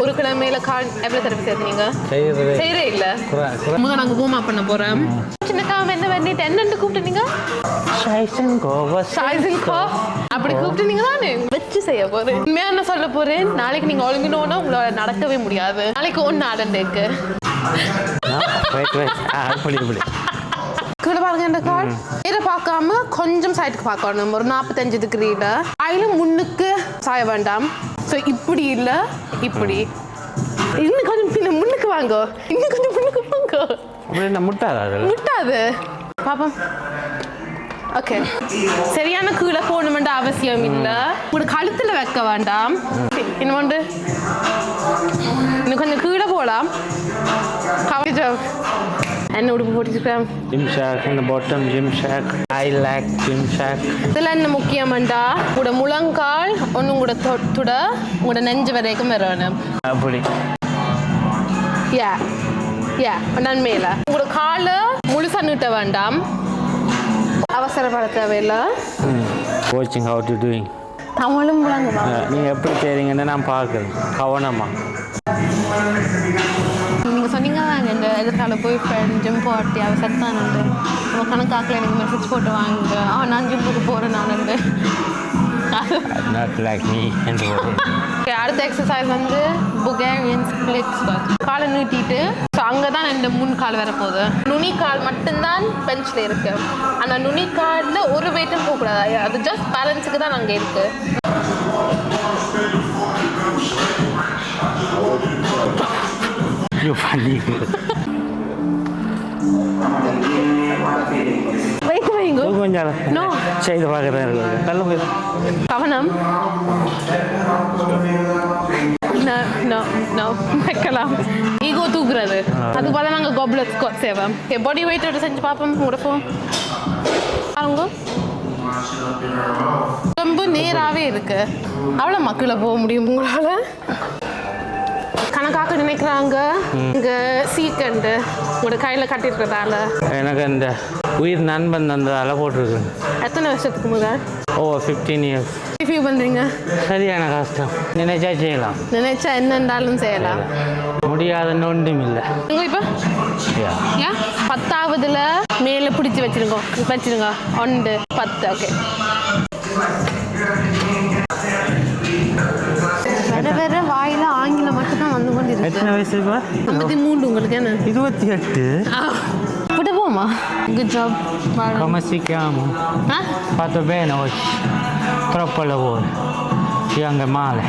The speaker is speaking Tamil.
ஒரு கிழமையில கால் எவ்வளவு தடவை சேர்த்தீங்க? செய்யறே இல்ல. முதல்ல நாங்க ஹோம் அப் பண்ண போறோம். சின்னக்கா என்ன பண்ணிட்டு என்னன்னு கூப்பிட்டீங்க? அப்படி கூப்பிட்டீங்க தானே வச்சு செய்ய போறேன். உண்மையா என்ன சொல்ல போறேன், நாளைக்கு நீங்க ஒழுங்கினோன்னா உங்களால நடக்கவே முடியாது. நாளைக்கு ஒன்னு ஆடண்டேக்கு கீழே பாருங்க இந்த கால். இதை பார்க்காம கொஞ்சம் சைடுக்கு பார்க்கணும். ஒரு 45 டிகிரியில அதில முன்னுக்கு சாய வேண்டாம். ஸோ இப்படி இல்லை, இப்படி இன்னும் கொஞ்சம் பின்ன முன்னுக்கு வாங்க, இன்னும் கொஞ்சம் முன்னுக்கு வாங்க. முட்டாது பாப்போம். ஓகே, சரியான கீழே போகணுமென்ற அவசியம் இல்லை. உங்களோட கழுத்தில் வைக்க வேண்டாம். இன்னொன்று இன்னும் கொஞ்சம் கீழே போகலாம். என்ன உடுப்பு போட்டுருக்கேன்? Gymshark in the bottom, Gymshark. I like Gymshark. இதில் என்ன முக்கியமாண்டா, உங்களோட முழங்கால் ஒன்று உங்களோட தொட உங்களோட நெஞ்சு வரைக்கும் வரணும். அப்படி நான் மேலே உங்களோட காலை முழுசா நீட்ட வேண்டாம், அவசரப்பட தேவையில்லை. Watching how to doing. தமிழும் முழங்குமா நீங்கள் எப்படி செய்கிறீங்கன்னு நான் பார்க்குறேன் கவனமா. நீங்கள் சொன்னீங்க தாங்க இந்த எதிர்கால போய் ஃப்ரெண்ட் ஜிம் போட்டி அவள் செத்தானுண்டு. நம்ம கணக்காக்கில் எனக்கு மெசேஜ் போட்டு வாங்க, நான் ஜிம்முக்கு போகிறேன் நானுண்டு. Not like me. அடுத்த எக்ஸசைஸ் வந்து புகேரியன் ஸ்பிளிட் ஸ்குவாட். காலை நீட்டிட்டு ஸோ அங்கே தான் இந்த முன் கால் வரப்போகுது. நுனி கால் மட்டும்தான் பெஞ்சில் இருக்கு. ஆனால் நுனி காலில் ஒரு வெயிட்டும் போகக்கூடாது, அது ஜஸ்ட் பேலன்ஸுக்கு தான் அங்கே இருக்கு. கவனம் வைக்கலாம். ஈகோ தூக்குறது, அதுக்கு பார்த்தா நாங்கள் கோப்லெட் ஸ்குவாட் செய்வோம். பாடி வெயிட்டோட செஞ்சு பார்ப்போம். முடப்போம் பாருங்க, ரொம்ப நேராகவே இருக்கு. அவ்வளோ மக்களை போக முடியும் உங்களால். கணக்காக்க நினைக்கிறாங்க இங்கே சீக்கண்டு உங்களோட கையில் கட்டிருக்கிறதால. எனக்கு இந்த உயிர் நண்பன் அந்த அலை போட்டிருக்கு. எத்தனை வருஷத்துக்கு முதல்? Over 15 years. ஃபீல் பண்ணுறீங்க? சரியான கஷ்டம். நினைச்சா செய்யலாம், நினைச்சா என்னென்றாலும் செய்யலாம், முடியாதுன்னு ஒன்றும் இல்லை. இப்போ 10ஆவதுல மேலே பிடிச்சி வச்சிருங்க 1 10. ஓகே, வேற வேற வாயில ஆங்கிலம் மட்டும் தான் வந்து கொண்டு இருக்கு. எத்தனை வயசு இப்போ? 53. உங்களுக்கு என்ன 28? விட்டு போமா. Good job. Come si chiama? Fatto bene oggi. Troppo lavoro. Io anche male.